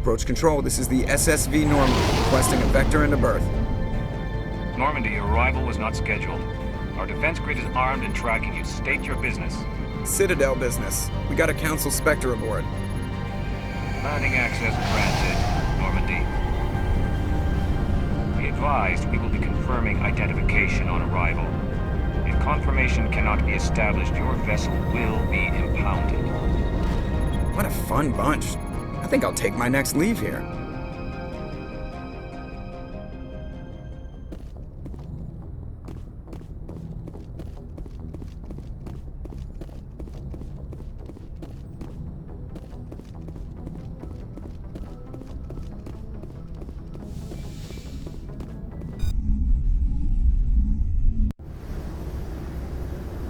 Approach control, this is the SSV Normandy, requesting a vector into berth. Normandy, your arrival was not scheduled. Our defense grid is armed and tracking you. State your business. Citadel business. We got a Council Spectre aboard. Landing access granted, Normandy. Be advised, we will be confirming identification on arrival. If confirmation cannot be established, your vessel will be impounded. What a fun bunch. I think I'll take my next leave here.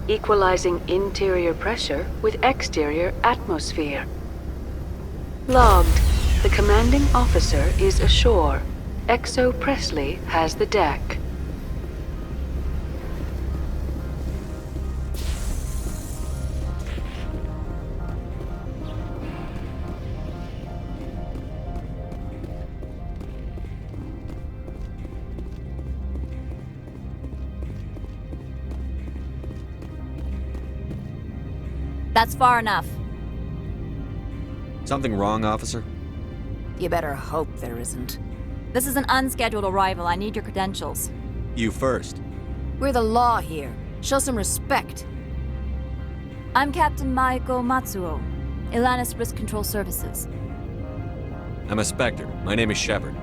Equalizing interior pressure with exterior atmosphere. Logged. The commanding officer is ashore. Exo Presley has the deck. That's far enough. Something wrong, officer? You better hope there isn't. This is an unscheduled arrival. I need your credentials. You first. We're the law here. Show some respect. I'm Captain Maiko Matsuo, Ilanis Risk Control Services. I'm a Spectre. My name is Shepard.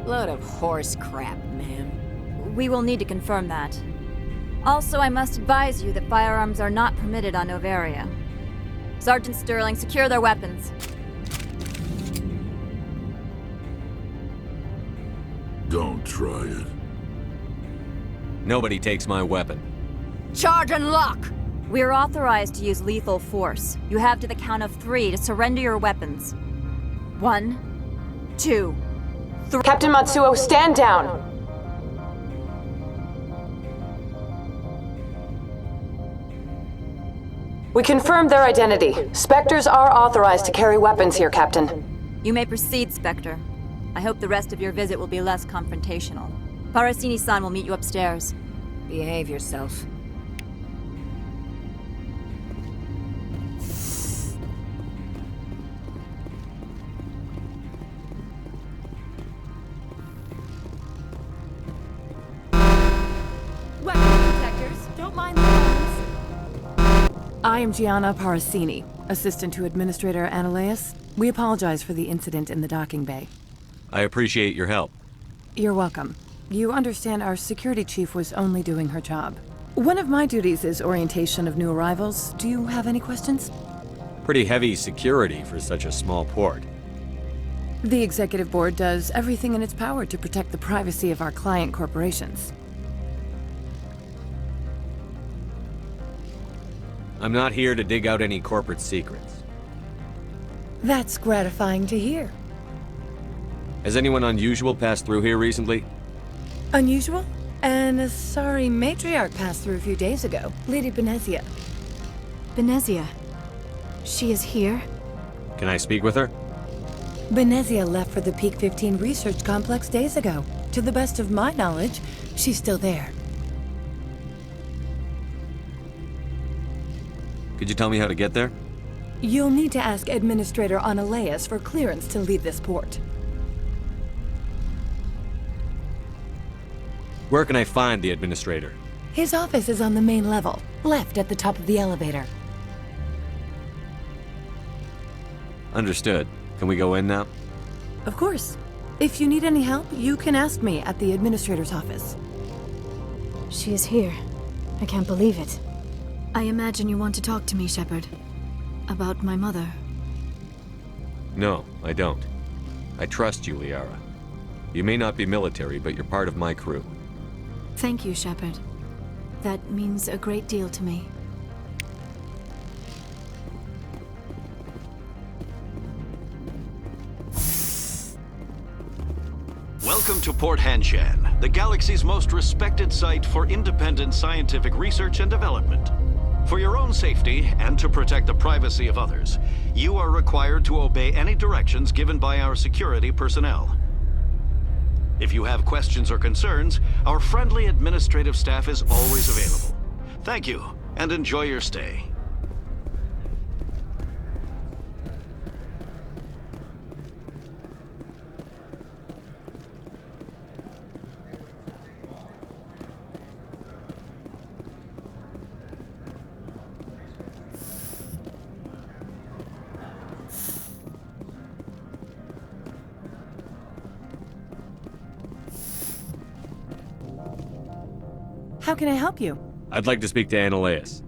Load of horse crap, ma'am. We will need to confirm that. Also, I must advise you that firearms are not permitted on Novaria. Sergeant Sterling, secure their weapons. Don't try it. Nobody takes my weapon. Charge and lock! We are authorized to use lethal force. You have to the count of 3 to surrender your weapons. 1, 2, 3. Captain Matsuo, stand down! We confirmed their identity. Spectres are authorized to carry weapons here, Captain. You may proceed, Spectre. I hope the rest of your visit will be less confrontational. Parasini-san will meet you upstairs. Behave yourself. Weapon detectors, don't mind the guns. I am Gianna Parasini, assistant to Administrator Ananias. We apologize for the incident in the docking bay. I appreciate your help. You're welcome. You understand our security chief was only doing her job. One of my duties is orientation of new arrivals. Do you have any questions? Pretty heavy security for such a small port. The executive board does everything in its power to protect the privacy of our client corporations. I'm not here to dig out any corporate secrets. That's gratifying to hear. Has anyone unusual passed through here recently? Unusual? And a sorry matriarch passed through a few days ago. Lady Benezia. Benezia? She is here? Can I speak with her? Benezia left for the Peak 15 research complex days ago. To the best of my knowledge, she's still there. Could you tell me how to get there? You'll need to ask Administrator Ananias for clearance to leave this port. Where can I find the Administrator? His office is on the main level, left at the top of the elevator. Understood. Can we go in now? Of course. If you need any help, you can ask me at the Administrator's office. She is here. I can't believe it. I imagine you want to talk to me, Shepard. About my mother. No, I don't. I trust you, Liara. You may not be military, but you're part of my crew. Thank you, Shepard. That means a great deal to me. Welcome to Port Hanshan, the galaxy's most respected site for independent scientific research and development. For your own safety and to protect the privacy of others, you are required to obey any directions given by our security personnel. If you have questions or concerns, our friendly administrative staff is always available. Thank you, and enjoy your stay. How can I help you? I'd like to speak to Annaleas.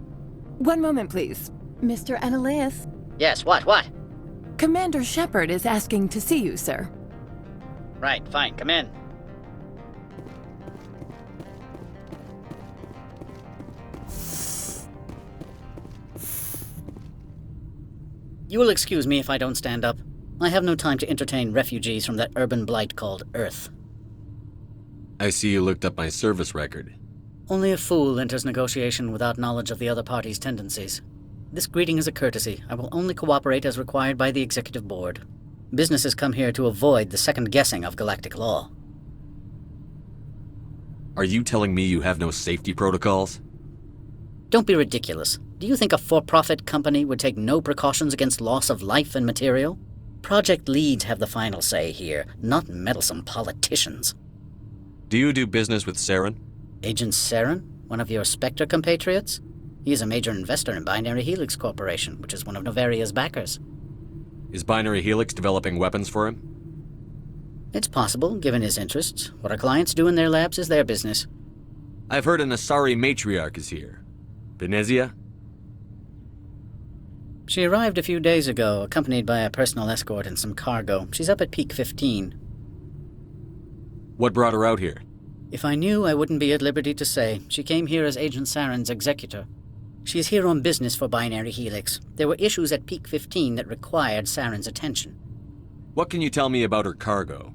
One moment, please. Mr. Annaleas. Yes, what? Commander Shepard is asking to see you, sir. Right, fine, come in. You will excuse me if I don't stand up. I have no time to entertain refugees from that urban blight called Earth. I see you looked up my service record. Only a fool enters negotiation without knowledge of the other party's tendencies. This greeting is a courtesy. I will only cooperate as required by the Executive Board. Businesses come here to avoid the second guessing of galactic law. Are you telling me you have no safety protocols? Don't be ridiculous. Do you think a for-profit company would take no precautions against loss of life and material? Project leads have the final say here, not meddlesome politicians. Do you do business with Saren? Agent Saren? One of your Spectre compatriots? He is a major investor in Binary Helix Corporation, which is one of Novaria's backers. Is Binary Helix developing weapons for him? It's possible, given his interests. What our clients do in their labs is their business. I've heard an Asari matriarch is here. Benezia? She arrived a few days ago, accompanied by a personal escort and some cargo. She's up at Peak 15. What brought her out here? If I knew, I wouldn't be at liberty to say. She came here as Agent Saren's executor. She is here on business for Binary Helix. There were issues at Peak 15 that required Saren's attention. What can you tell me about her cargo?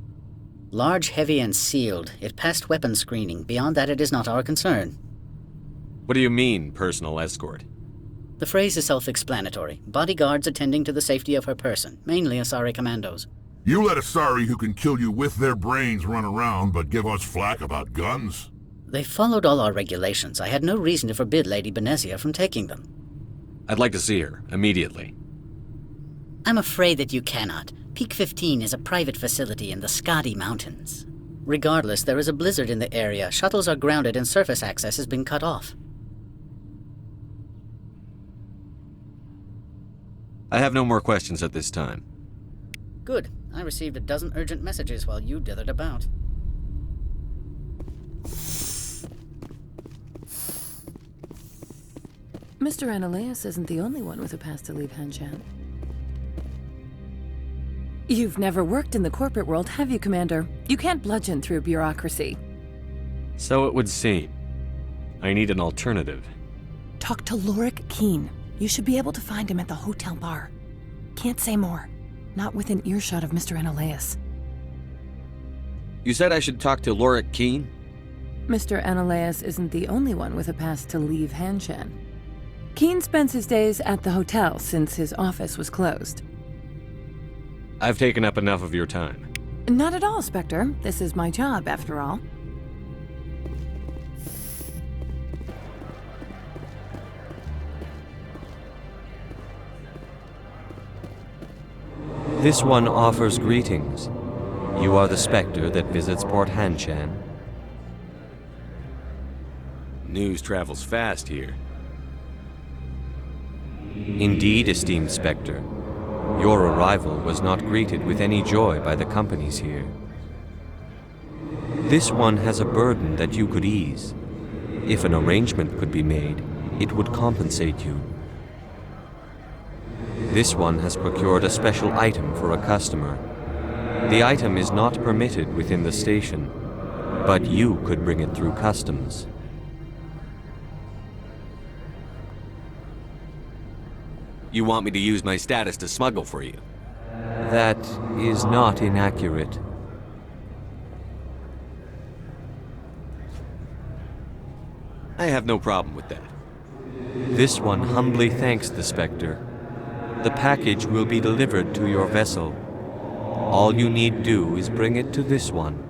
Large, heavy, and sealed. It passed weapons screening. Beyond that, it is not our concern. What do you mean, personal escort? The phrase is self-explanatory. Bodyguards attending to the safety of her person, mainly Asari commandos. You let Asari who can kill you with their brains run around, but give us flack about guns? They followed all our regulations. I had no reason to forbid Lady Benezia from taking them. I'd like to see her, immediately. I'm afraid that you cannot. Peak 15 is a private facility in the Skadi Mountains. Regardless, there is a blizzard in the area. Shuttles are grounded and surface access has been cut off. I have no more questions at this time. Good. I received a dozen urgent messages while you dithered about. Mr. Annaleas isn't the only one with a pass to leave Hanshan. You've never worked in the corporate world, have you, Commander? You can't bludgeon through bureaucracy. So it would seem. I need an alternative. Talk to Lorik Keen. You should be able to find him at the hotel bar. Can't say more. Not within earshot of Mr. Annaleas. You said I should talk to Lorik Keen? Mr. Annaleas isn't the only one with a pass to leave Hanshan. Keen spends his days at the hotel since his office was closed. I've taken up enough of your time. Not at all, Spectre. This is my job, after all. This one offers greetings. You are the Spectre that visits Port Hanshan. News travels fast here. Indeed, esteemed Spectre. Your arrival was not greeted with any joy by the companies here. This one has a burden that you could ease. If an arrangement could be made, it would compensate you. This one has procured a special item for a customer. The item is not permitted within the station, but you could bring it through customs. You want me to use my status to smuggle for you? That is not inaccurate. I have no problem with that. This one humbly thanks the Spectre. The package will be delivered to your vessel. All you need do is bring it to this one.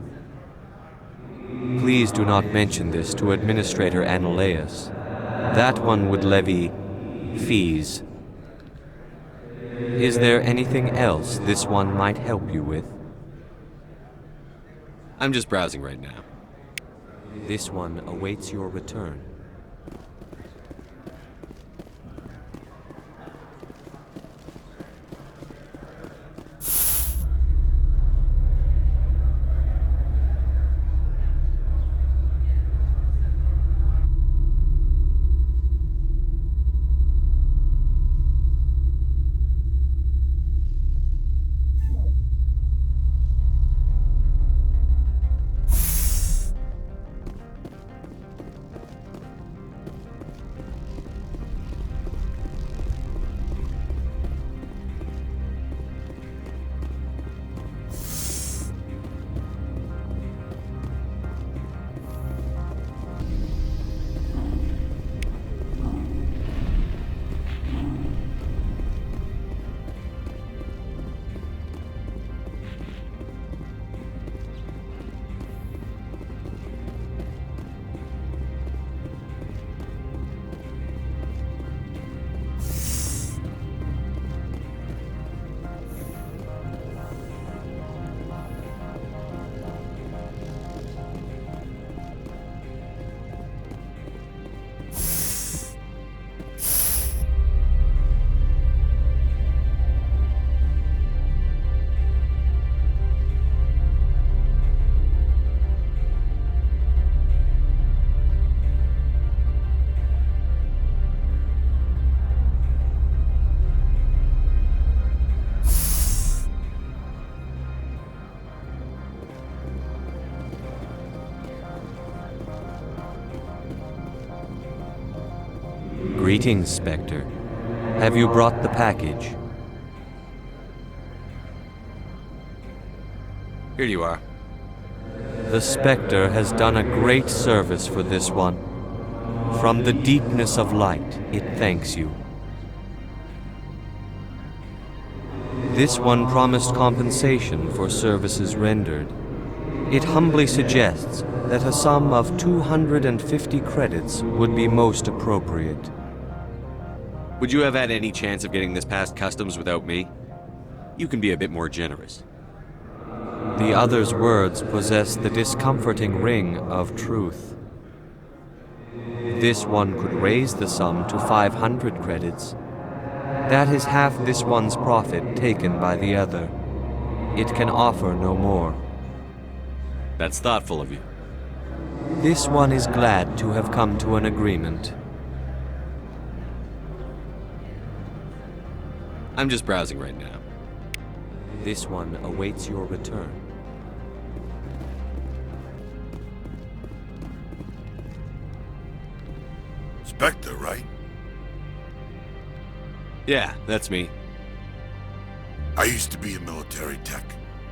Please do not mention this to Administrator Analaeus. That one would levy fees. Is there anything else this one might help you with? I'm just browsing right now. This one awaits your return. Greetings, Spectre. Have you brought the package? Here you are. The Spectre has done a great service for this one. From the deepness of light, it thanks you. This one promised compensation for services rendered. It humbly suggests that a sum of 250 credits would be most appropriate. Would you have had any chance of getting this past customs without me? You can be a bit more generous. The other's words possess the discomforting ring of truth. This one could raise the sum to 500 credits. That is half this one's profit taken by the other. It can offer no more. That's thoughtful of you. This one is glad to have come to an agreement. I'm just browsing right now. This one awaits your return. Spectre, right? Yeah, that's me. I used to be a military tech.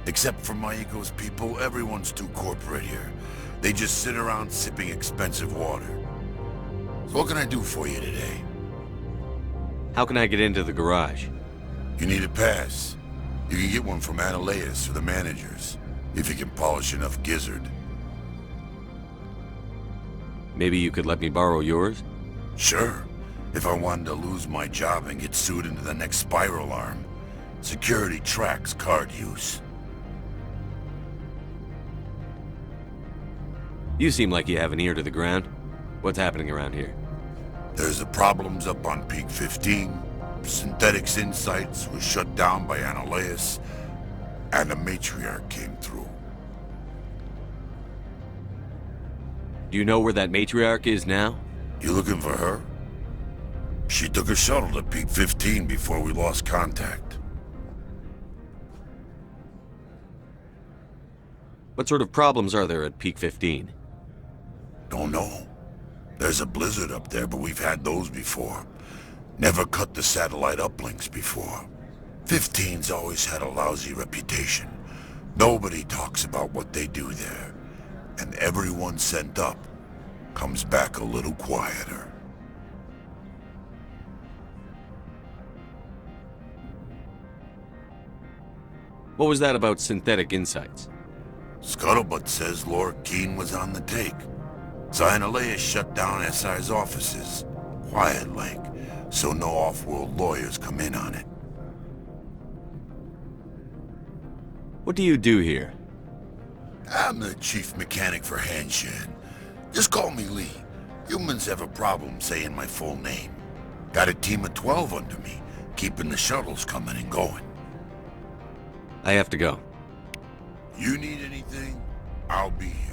Except for my ego's people, everyone's too corporate here. They just sit around sipping expensive water. So what can I do for you today? How can I get into the garage? You need a pass. You can get one from Analaeus or the managers, if you can polish enough gizzard. Maybe you could let me borrow yours? Sure. If I wanted to lose my job and get sued into the next spiral arm. Security tracks card use. You seem like you have an ear to the ground. What's happening around here? There's the problems up on Peak 15. Synthetics Insights was shut down by Analaeus, and a matriarch came through. Do you know where that matriarch is now? You looking for her? She took a shuttle to Peak 15 before we lost contact. What sort of problems are there at Peak 15? Don't know. There's a blizzard up there, but we've had those before. Never cut the satellite uplinks before. 15's always had a lousy reputation. Nobody talks about what they do there. And everyone sent up comes back a little quieter. What was that about synthetic insights? Scuttlebutt says Lord Keene was on the take. So Analea shut down SI's offices. Quiet-like, so no off-world lawyers come in on it. What do you do here? I'm the chief mechanic for Hanshan. Just call me Lee. Humans have a problem saying my full name. Got a team of 12 under me, keeping the shuttles coming and going. I have to go. You need anything, I'll be here.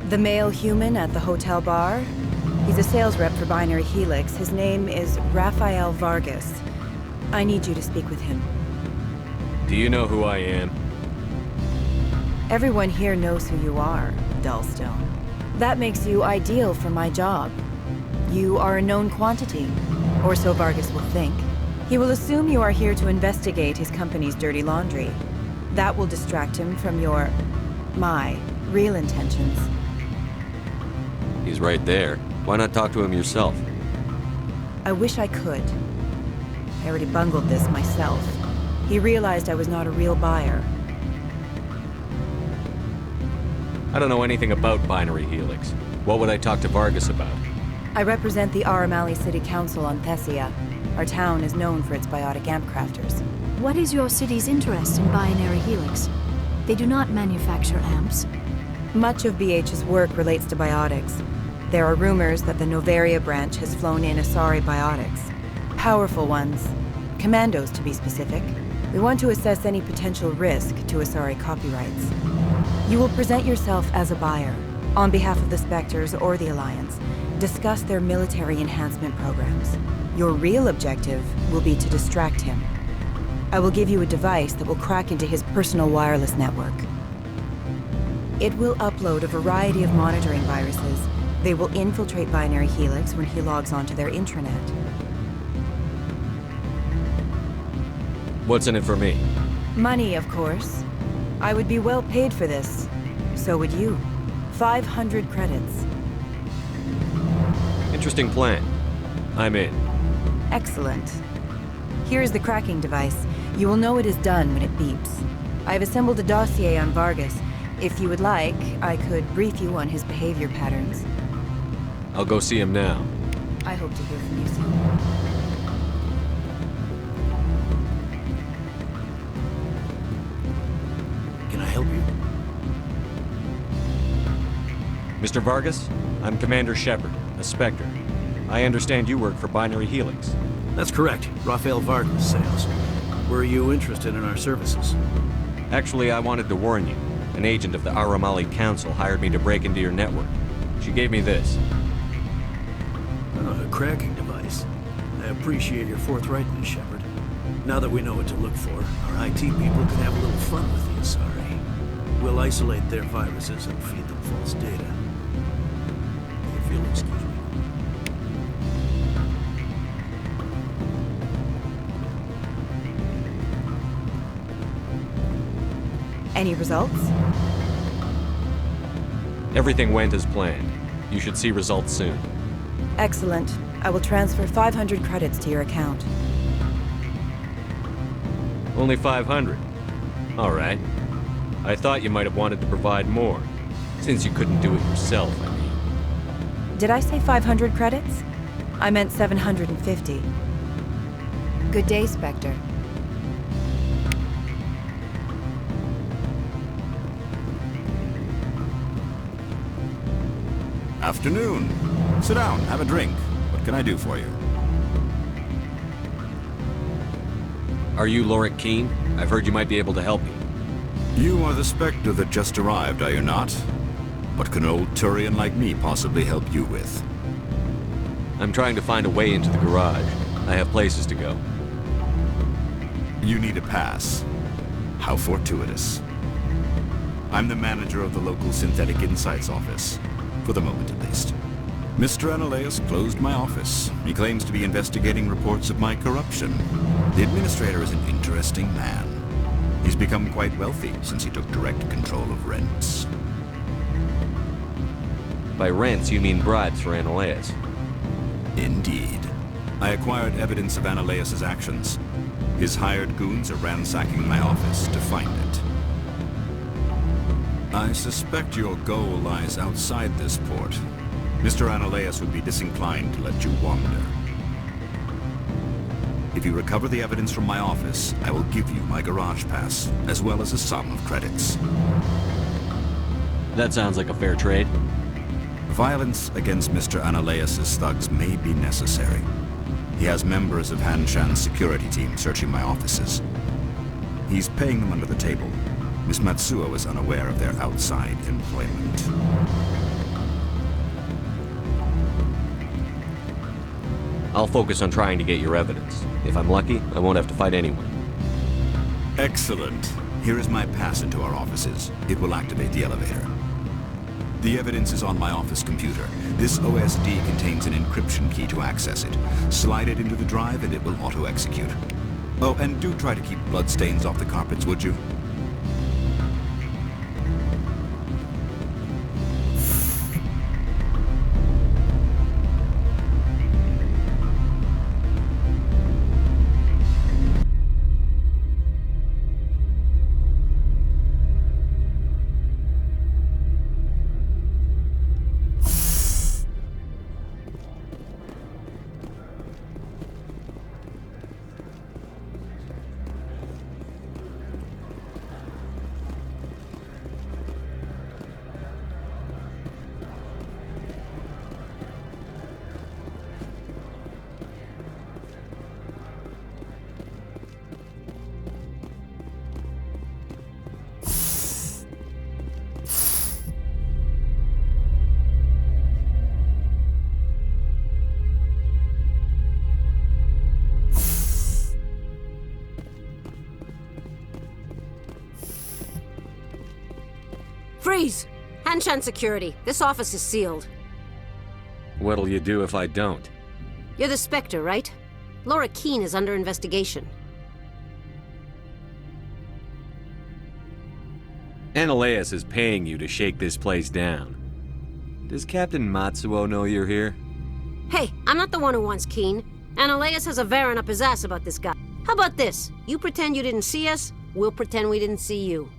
The male human at the hotel bar? He's a sales rep for Binary Helix. His name is Rafael Vargas. I need you to speak with him. Do you know who I am? Everyone here knows who you are, Dullstone. That makes you ideal for my job. You are a known quantity, or so Vargas will think. He will assume you are here to investigate his company's dirty laundry. That will distract him from my real intentions. He's right there. Why not talk to him yourself? I wish I could. I already bungled this myself. He realized I was not a real buyer. I don't know anything about Binary Helix. What would I talk to Vargas about? I represent the Aramali City Council on Thessia. Our town is known for its biotic amp crafters. What is your city's interest in Binary Helix? They do not manufacture amps. Much of BH's work relates to biotics. There are rumors that the Novaria branch has flown in Asari biotics. Powerful ones. Commandos, to be specific. We want to assess any potential risk to Asari copyrights. You will present yourself as a buyer, on behalf of the Spectres or the Alliance. Discuss their military enhancement programs. Your real objective will be to distract him. I will give you a device that will crack into his personal wireless network. It will upload a variety of monitoring viruses. They will infiltrate Binary Helix when he logs onto their intranet. What's in it for me? Money, of course. I would be well paid for this. So would you. 500 credits. Interesting plan. I'm in. Excellent. Here is the cracking device. You will know it is done when it beeps. I have assembled a dossier on Vargas. If you would like, I could brief you on his behavior patterns. I'll go see him now. I hope to hear from you soon. Can I help you? Mr. Vargas, I'm Commander Shepard, a Spectre. I understand you work for Binary Helix. That's correct. Rafael Vargas, sales. Were you interested in our services? Actually, I wanted to warn you. An agent of the Aramali Council hired me to break into your network. She gave me this. A cracking device. I appreciate your forthrightness, Shepard. Now that we know what to look for, our IT people can have a little fun with the Asari. We'll isolate their viruses and feed them false data. If you'll excuse me. Any results? Everything went as planned. You should see results soon. Excellent. I will transfer 500 credits to your account. Only 500. All right. I thought you might have wanted to provide more, since you couldn't do it yourself, I mean. Did I say 500 credits? I meant 750. Good day, Spectre. Afternoon. Sit down, have a drink. What can I do for you? Are you Lorik Keene? I've heard you might be able to help me. You are the Spectre that just arrived, are you not? What can an old Turian like me possibly help you with? I'm trying to find a way into the garage. I have places to go. You need a pass. How fortuitous. I'm the manager of the local Synthetic Insights office. For the moment, at least. Mr. Analaeus closed my office. He claims to be investigating reports of my corruption. The administrator is an interesting man. He's become quite wealthy since he took direct control of rents. By rents, you mean bribes for Analaeus? Indeed. I acquired evidence of Analaeus' actions. His hired goons are ransacking my office to find it. I suspect your goal lies outside this port. Mr. Analaeus would be disinclined to let you wander. If you recover the evidence from my office, I will give you my garage pass, as well as a sum of credits. That sounds like a fair trade. Violence against Mr. Analaeus' thugs may be necessary. He has members of Hanshan's security team searching my offices. He's paying them under the table. Miss Matsuo is unaware of their outside employment. I'll focus on trying to get your evidence. If I'm lucky, I won't have to fight anyone. Excellent. Here is my pass into our offices. It will activate the elevator. The evidence is on my office computer. This OSD contains an encryption key to access it. Slide it into the drive and it will auto-execute. Oh, and do try to keep bloodstains off the carpets, would you? Freeze! Hanshan security. This office is sealed. What'll you do if I don't? You're the Spectre, right? Laura Keene is under investigation. Analaeus is paying you to shake this place down. Does Captain Matsuo know you're here? Hey, I'm not the one who wants Keene. Analaeus has a Varen up his ass about this guy. How about this? You pretend you didn't see us, we'll pretend we didn't see you.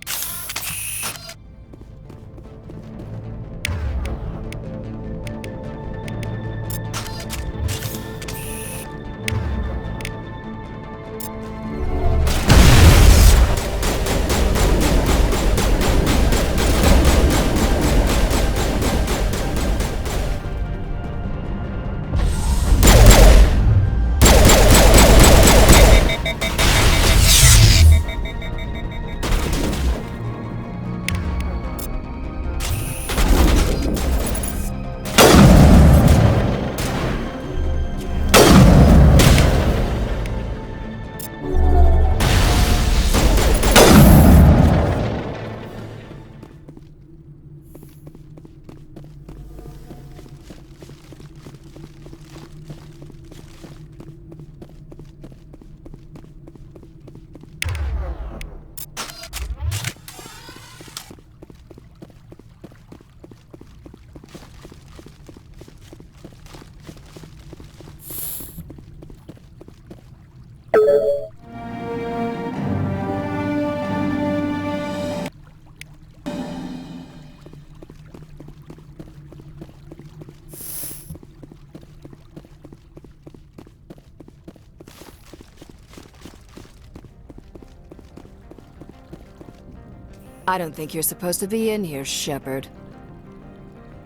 I don't think you're supposed to be in here, Shepard.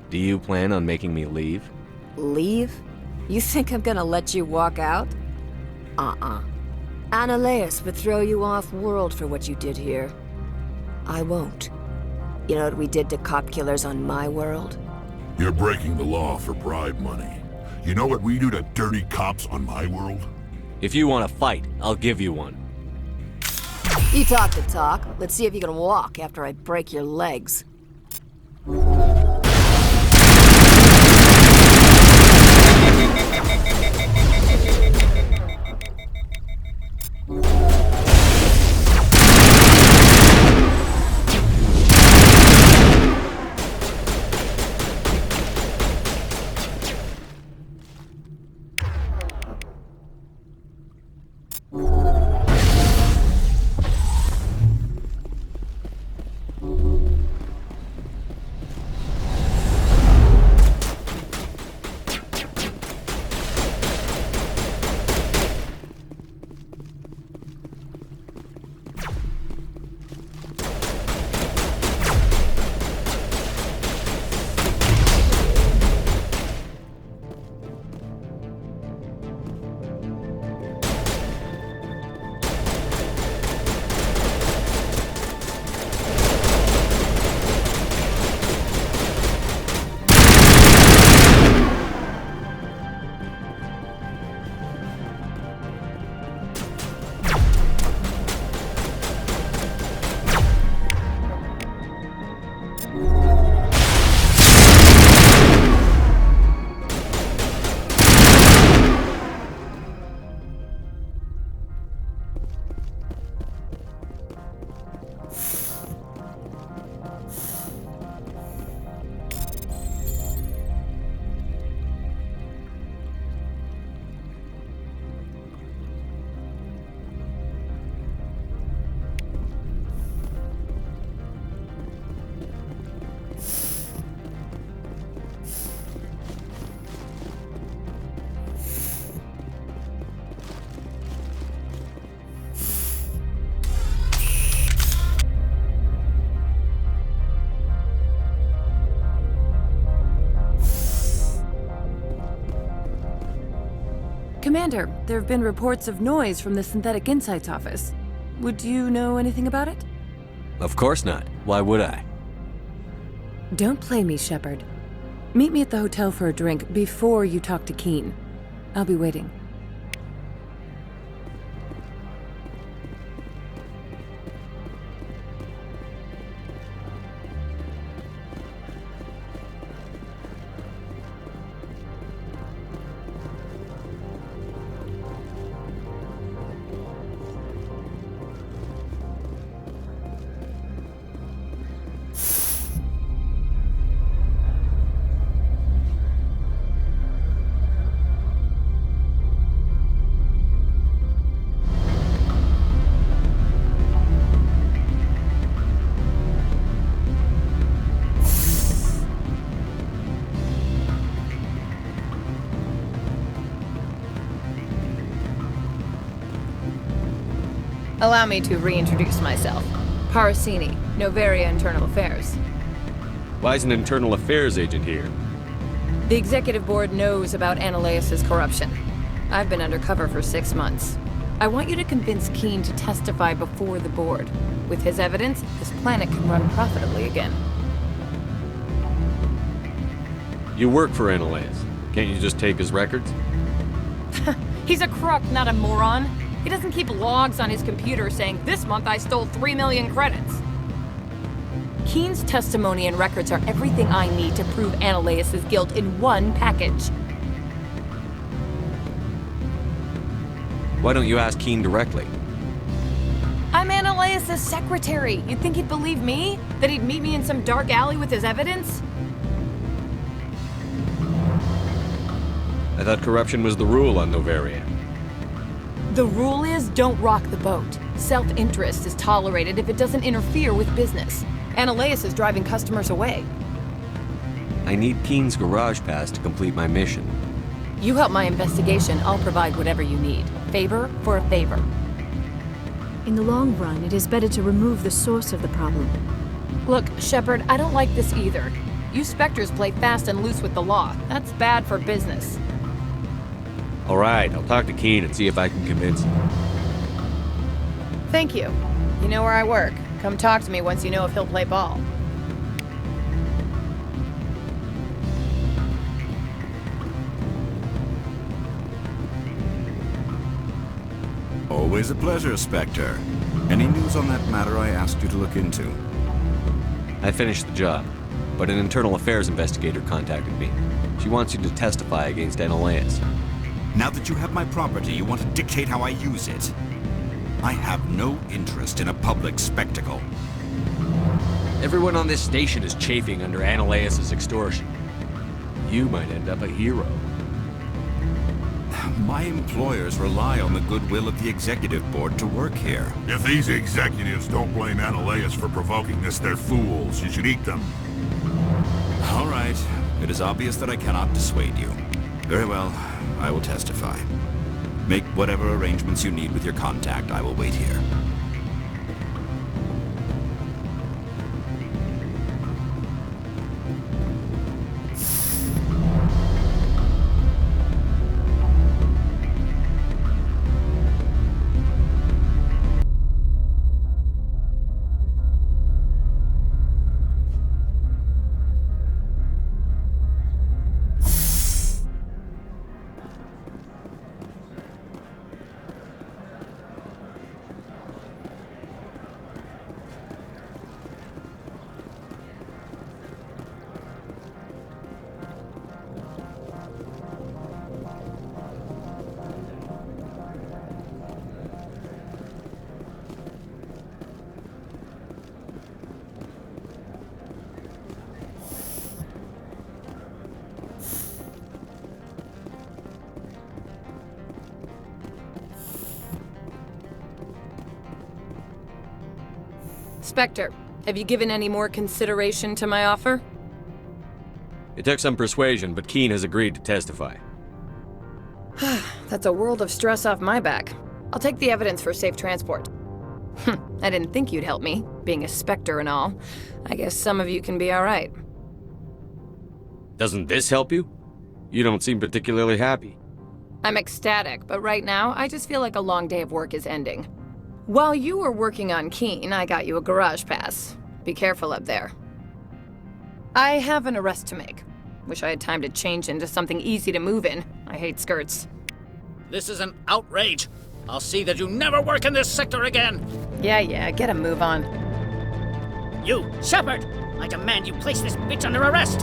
Do you plan on making me leave? Leave? You think I'm gonna let you walk out? Analeus would throw you off-world for what you did here. I won't. You know what we did to cop killers on my world? You're breaking the law for bribe money. You know what we do to dirty cops on my world? If you want to fight, I'll give you one. You talk the talk. Let's see if you can walk after I break your legs. Commander, there have been reports of noise from the Synthetic Insights office. Would you know anything about it? Of course not. Why would I? Don't play me, Shepard. Meet me at the hotel for a drink before you talk to Keen. I'll be waiting. Allow me to reintroduce myself. Parasini, Novaria Internal Affairs. Why is an internal affairs agent here? The executive board knows about Analeus' corruption. I've been undercover for 6 months. I want you to convince Keen to testify before the board. With his evidence, this planet can run profitably again. You work for Analeus. Can't you just take his records? He's a crook, not a moron. He doesn't keep logs on his computer saying, "This month I stole 3 million credits." Keen's testimony and records are everything I need to prove Analeus' guilt in one package. Why don't you ask Keen directly? I'm Analeus' secretary. You'd think he'd believe me? That he'd meet me in some dark alley with his evidence? I thought corruption was the rule on Novaria. The rule is, don't rock the boat. Self-interest is tolerated if it doesn't interfere with business. Analeus is driving customers away. I need Keen's garage pass to complete my mission. You help my investigation, I'll provide whatever you need. Favor for a favor. In the long run, it is better to remove the source of the problem. Look, Shepard, I don't like this either. You Spectres play fast and loose with the law. That's bad for business. All right, I'll talk to Keen and see if I can convince him. Thank you. You know where I work. Come talk to me once you know if he'll play ball. Always a pleasure, Spectre. Any news on that matter I asked you to look into? I finished the job, but an internal affairs investigator contacted me. She wants you to testify against Analaeus. Now that you have my property, you want to dictate how I use it. I have no interest in a public spectacle. Everyone on this station is chafing under Analaeus' extortion. You might end up a hero. My employers rely on the goodwill of the executive board to work here. If these executives don't blame Analaeus for provoking this, they're fools. You should eat them. All right. It is obvious that I cannot dissuade you. Very well. I will testify. Make whatever arrangements you need with your contact. I will wait here. Spectre, have you given any more consideration to my offer? It took some persuasion, but Keen has agreed to testify. That's a world of stress off my back. I'll take the evidence for safe transport. I didn't think you'd help me, being a Spectre and all. I guess some of you can be alright. Doesn't this help you? You don't seem particularly happy. I'm ecstatic, but right now, I just feel like a long day of work is ending. While you were working on Keen, I got you a garage pass. Be careful up there. I have an arrest to make. Wish I had time to change into something easy to move in. I hate skirts. This is an outrage. I'll see that you never work in this sector again. Yeah, get a move on. You, Shepard! I demand you place this bitch under arrest!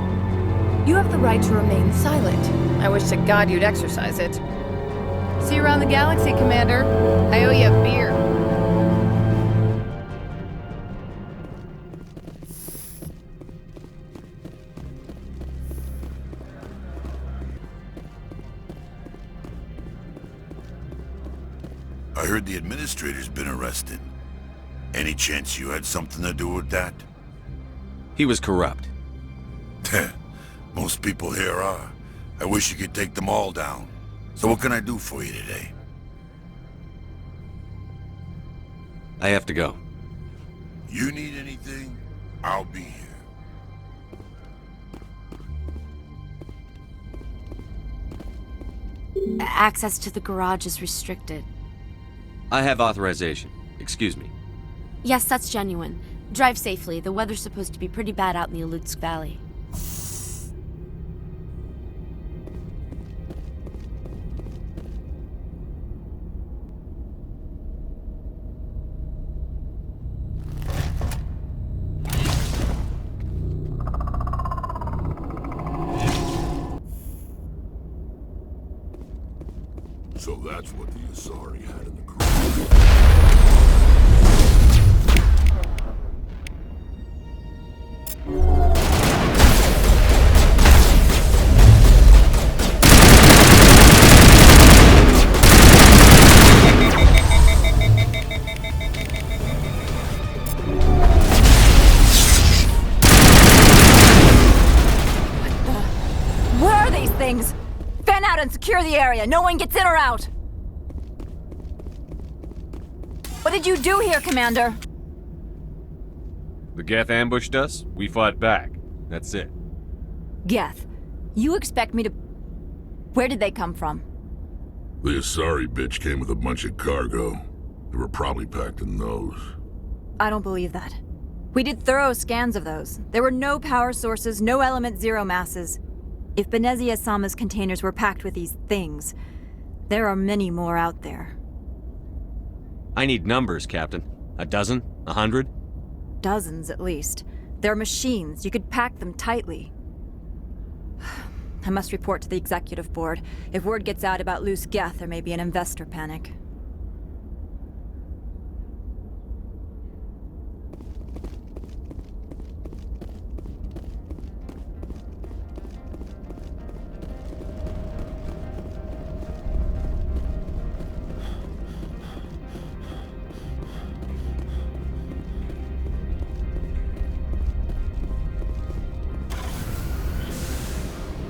You have the right to remain silent. I wish to God you'd exercise it. See you around the galaxy, Commander. I owe you a beer. I heard the administrator's been arrested. Any chance you had something to do with that? He was corrupt. Most people here are. I wish you could take them all down. So what can I do for you today? I have to go. You need anything? I'll be here. Access to the garage is restricted. I have authorization. Excuse me. Yes, that's genuine. Drive safely. The weather's supposed to be pretty bad out in the Alutsk Valley. So that's what the Asari had in the crew. Where are these things? Fan out and secure the area. No one gets in or out. What did you do here, Commander? The Geth ambushed us, we fought back. That's it. Geth, you expect me to... Where did they come from? The Asari bitch came with a bunch of cargo. They were probably packed in those. I don't believe that. We did thorough scans of those. There were no power sources, no element zero masses. If Benezia Sama's containers were packed with these things, there are many more out there. I need numbers, Captain. A dozen? 100? Dozens, at least. They're machines. You could pack them tightly. I must report to the executive board. If word gets out about loose Geth, there may be an investor panic.